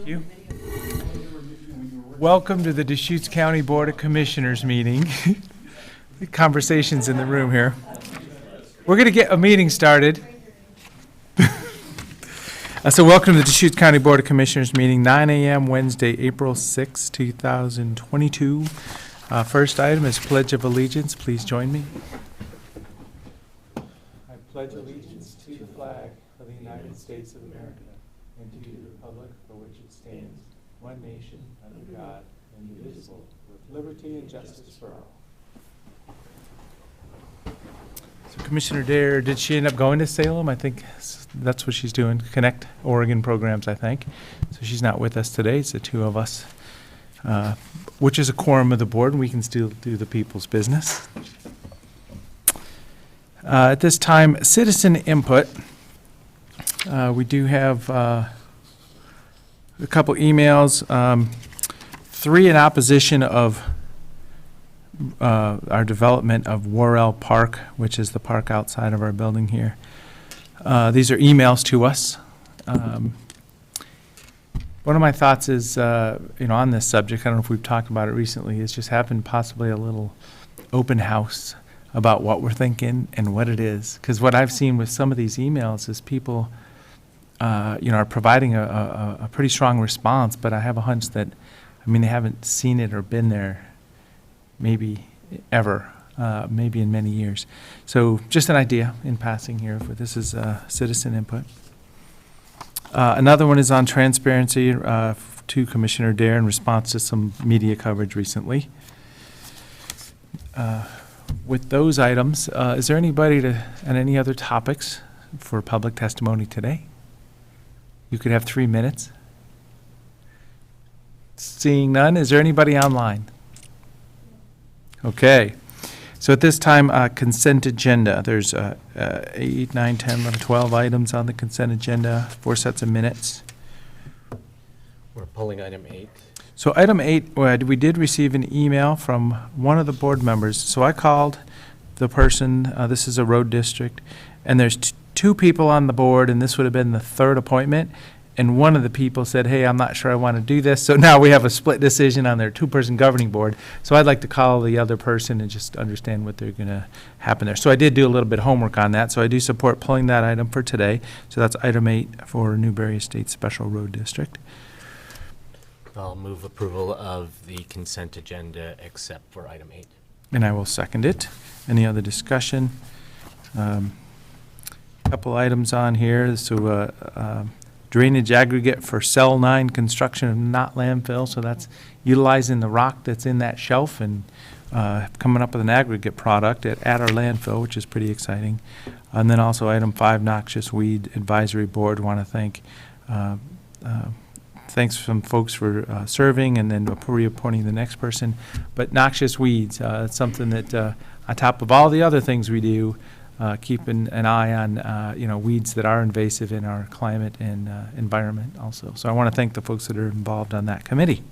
Thank you. Welcome to the Deschutes County Board of Commissioners meeting. Conversations in the room here. We're going to get a meeting started. So welcome to the Deschutes County Board of Commissioners meeting, 9 a.m. Wednesday, April 6, 2022. First item is Pledge of Allegiance. Please join me. I pledge allegiance to the flag of the United States of America and to the republic for which it stands, one nation, under God, indivisible, with liberty and justice for all. So Commissioner Dare, did she end up going to Salem? I think that's what she's doing, Connect Oregon programs, I think. So she's not with us today. It's the two of us, which is a quorum of the board, and we can still do the people's business. At this time, citizen input. We do have a couple emails, 3 in opposition of our development of Worrell Park, which is the park outside of our building here. These are emails to us. One of my thoughts is, on this subject, I don't know if we've talked about it recently, is just having possibly a little open house about what we're thinking and what it is. Because what I've seen with some of these emails is people, are providing a pretty strong response, but I have a hunch that, they haven't seen it or been there maybe ever, maybe in many years. So just an idea in passing here, but this is citizen input. Another one is on transparency to Commissioner Dare in response to some media coverage recently. With those items, is there anybody and any other topics for public testimony today? You could have 3 minutes. Seeing none, is there anybody online? Okay. So at this time, consent agenda. There's 8, 9, 10, 11, 12 items on the consent agenda, 4 sets of minutes. We're pulling item 8. So item 8, we did receive an email from one of the board members. So I called the person, this is a road district, and there's 2 people on the board, and this would have been the 3rd appointment. And one of the people said, hey, I'm not sure I want to do this. So now we have a split decision on their 2-person governing board. So I'd like to call the other person and just understand what they're going to happen there. So I did do a little bit of homework on that. So I do support pulling that item for today. So that's item 8 for Newberry Estates Special Road District. I'll move approval of the consent agenda except for item 8. And I will second it. Any other discussion? Couple items on here. So drainage aggregate for cell 9 construction of not landfill. So that's utilizing the rock that's in that shelf and coming up with an aggregate product at our landfill, which is pretty exciting. And then also item 5, noxious weed advisory board. Want to thank thanks some folks for serving and then reappointing the next person. But noxious weeds, it's something that on top of all the other things we do, keeping an eye on weeds that are invasive in our climate and environment also. So I want to thank the folks that are involved on that committee.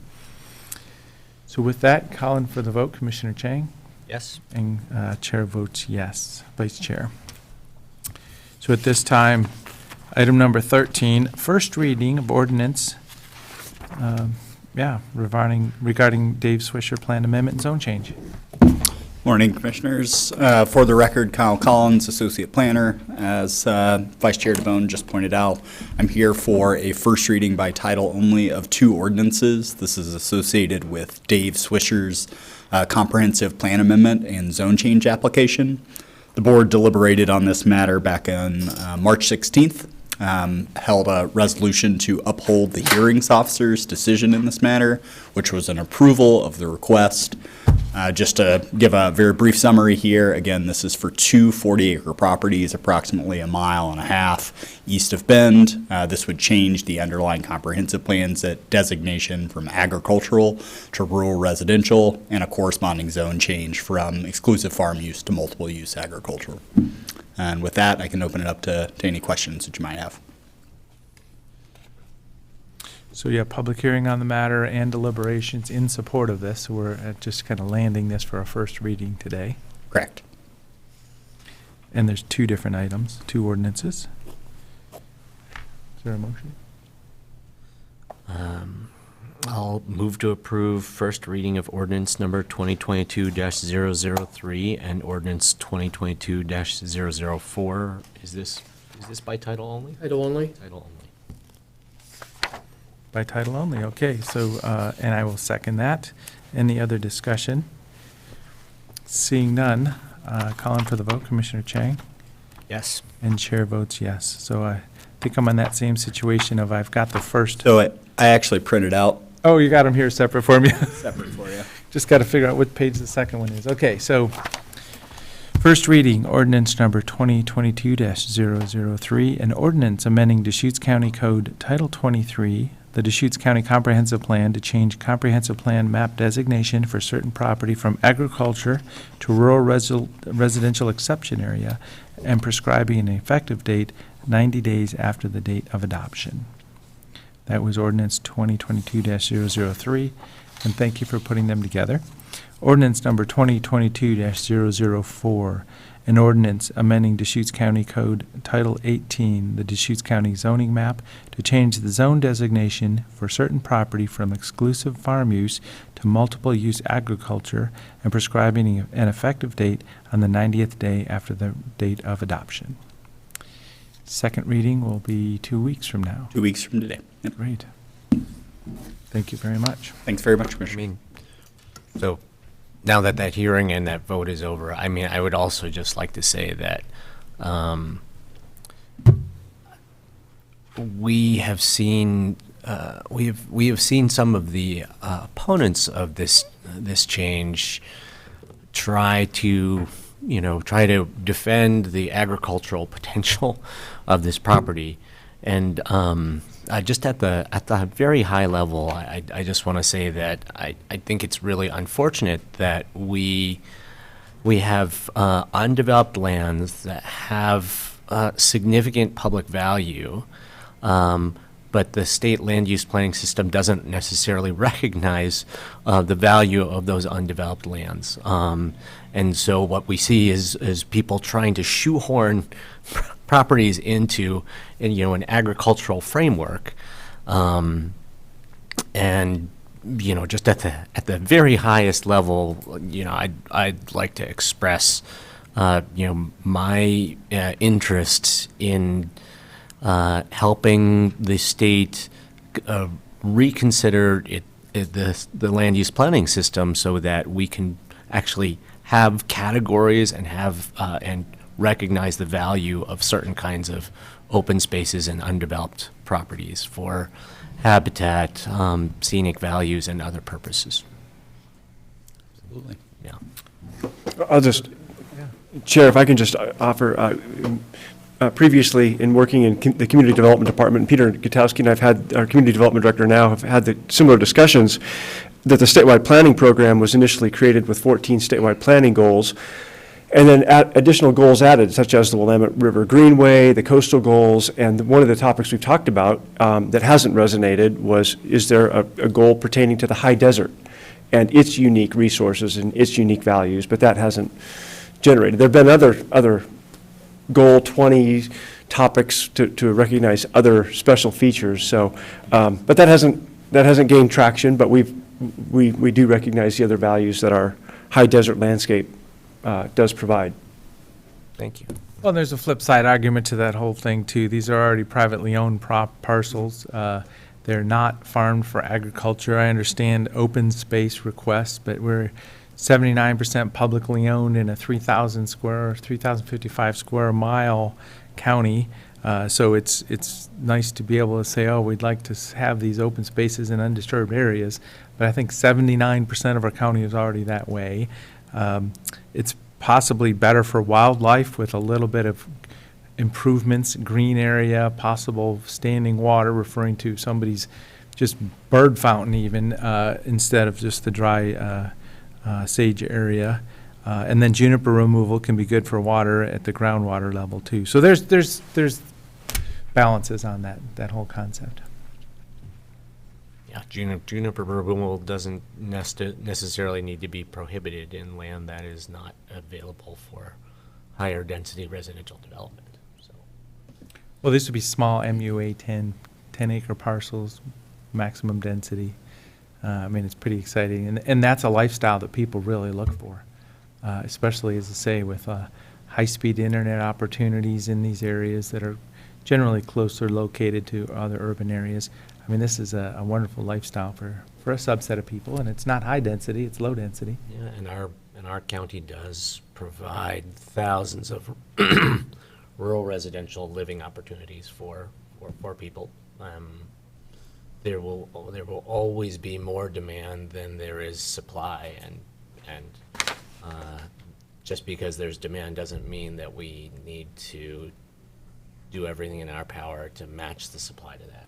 So with that, calling for the vote, Commissioner Chang? Yes. And Chair votes yes. Vice Chair. So at this time, item number 13, first reading of ordinance regarding Dave Swisher plan amendment and zone change. Morning, Commissioners. For the record, Kyle Collins, Associate Planner. As Vice Chair DeBone just pointed out, I'm here for a first reading by title only of 2 ordinances. This is associated with Dave Swisher's comprehensive plan amendment and zone change application. The board deliberated on this matter back on March 16th. Held a resolution to uphold the hearings officer's decision in this matter, which was an approval of the request. Just to give a very brief summary here, again, this is for 2 40-acre properties, approximately 1.5 miles east of Bend. This would change the underlying comprehensive plans at designation from agricultural to rural residential, and a corresponding zone change from exclusive farm use to multiple use agricultural. And with that, I can open it up to any questions that you might have. So you have public hearing on the matter and deliberations in support of this. So we're just kind of landing this for a first reading today. Correct. And there's 2 different items, 2 ordinances. Is there a motion? I'll move to approve first reading of ordinance number 2022-003 and ordinance 2022-004. Is this by title only? Title only? Title only. By title only, okay, so, and I will second that. Any other discussion? Seeing none, calling for the vote, Commissioner Chang, Yes. and chair votes yes. So I think I'm in that same situation of I've got the first. So I actually printed out Oh, you got them here separate for me. separate for you. Just got to figure out what page the second one is. Okay, so first reading, ordinance number 2022-003, an ordinance amending Deschutes County Code Title 23, the Deschutes County Comprehensive Plan to change comprehensive plan map designation for certain property from agriculture to rural residential exception area and prescribing an effective date 90 days after the date of adoption. That was ordinance 2022-003, and thank you for putting them together. Ordinance number 2022-004, an ordinance amending Deschutes County Code Title 18, the Deschutes County zoning map, to change the zone designation for certain property from exclusive farm use to multiple use agriculture and prescribing an effective date on the 90th day after the date of adoption. Second reading will be 2 weeks from now. 2 weeks from today. Yep. Great. Thank you very much. Thanks very much, I Commissioner. mean, so now that that hearing and that vote is over, I mean, I would also just like to say that we have seen some of the opponents of this change try to defend the agricultural potential of this property, and just at the very high level, I just want to say that I think it's really unfortunate that we have undeveloped lands that have significant public value, but the state land use planning system doesn't necessarily recognize the value of those undeveloped lands. And so what we see is people trying to shoehorn properties into an agricultural framework, and just at the very highest level, I'd like to express my interest in helping the state reconsider the land use planning system so that we can actually have categories and and recognize the value of certain kinds of open spaces and undeveloped properties for habitat, scenic values, and other purposes. Absolutely. Yeah. I'll just, Chair, if I can just offer, previously in working in the Community Development Department, Peter Gutowski and I've had, our Community Development Director now, have had the similar discussions that the statewide planning program was initially created with 14 statewide planning goals, and then additional goals added, such as the Willamette River Greenway, the coastal goals, and one of the topics we've talked about that hasn't resonated was, is there a goal pertaining to the high desert and its unique resources and its unique values, but that hasn't generated. There have been other goal 20 topics to recognize other special features, so, but that hasn't gained traction, but we do recognize the other values that our high desert landscape does provide. Thank you. Well, there's a flip side argument to that whole thing too. These are already privately owned parcels. They're not farmed for agriculture. I understand open space requests, but we're 79% publicly owned in a 3,055 square mile county. So it's nice to be able to say, oh, we'd like to have these open spaces in undisturbed areas. But I think 79% of our county is already that way. It's possibly better for wildlife with a little bit of improvements, green area, possible standing water, referring to somebody's just bird fountain even, instead of just the dry sage area. And then juniper removal can be good for water at the groundwater level too. So there's balances on that whole concept. Yeah, juniper removal doesn't necessarily need to be prohibited in land that is not available for higher density residential development. So, Well, these would be small MUA 10 acre parcels, maximum density. I mean, it's pretty exciting, and that's a lifestyle that people really look for, especially, as I say, with high-speed internet opportunities in these areas that are generally closer located to other urban areas. I mean, this is a wonderful lifestyle for a subset of people, and it's not high density, it's low density. Yeah, and our county does provide thousands of rural residential living opportunities for people. There will always be more demand than there is supply, and just because there's demand doesn't mean that we need to do everything in our power to match the supply to that.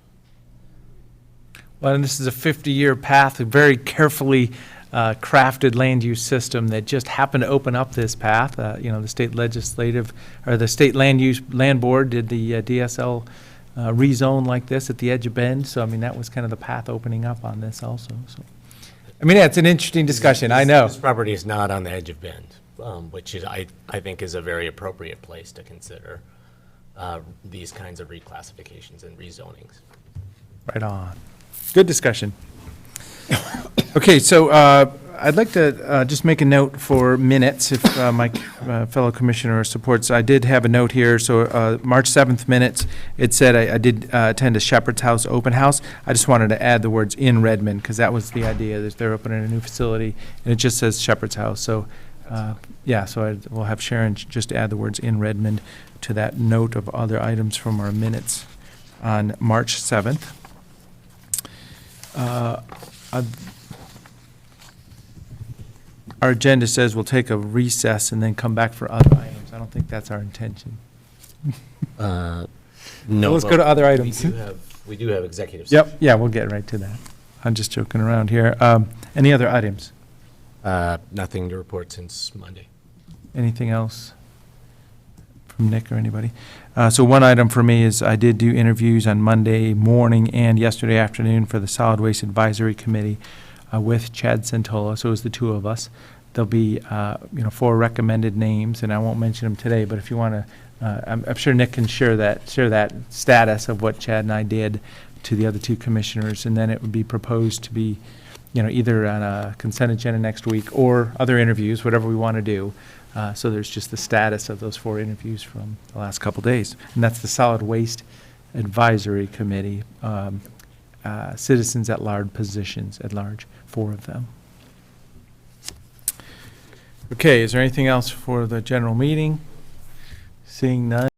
Well, and this is a 50-year path, a very carefully crafted land use system that just happened to open up this path. You know, the state legislative, or the state land board did the DSL rezone like this at the edge of Bend. So, I mean, that was kind of the path opening up on this also. So, I mean, yeah, it's an interesting discussion, I know. This property is not on the edge of Bend, which is, I think is a very appropriate place to consider these kinds of reclassifications and rezonings. Right on. Good discussion. Okay, so I'd like to just make a note for minutes, if my fellow commissioner supports. I did have a note here, so March 7th minutes, it said I did attend a Shepherd's House open house. I just wanted to add the words "in Redmond," because that was the idea, that they're opening a new facility, and it just says Shepherd's House. So, yeah, so we'll have Sharon just add the words "in Redmond" to that note of other items from our minutes on March 7th. Our agenda says we'll take a recess and then come back for other items. I don't think that's our intention. No. Let's go to other items. We do have executive session. Yep, yeah, we'll get right to that. I'm just joking around here. Any other items? Nothing to report since Monday. Anything else from Nick or anybody? So one item for me is I did do interviews on Monday morning and yesterday afternoon for the Solid Waste Advisory Committee with Chad Santola. So it was the two of us. There'll be 4 recommended names, and I won't mention them today. But if you want to, I'm sure Nick can share that status of what Chad and I did to the other 2 commissioners, and then it would be proposed to be, either on a consent agenda next week or other interviews, whatever we want to do. So there's just the status of those 4 interviews from the last couple days. And that's the Solid Waste Advisory Committee, citizens at large positions at large, 4 of them. Okay, is there anything else for the general meeting? Seeing none.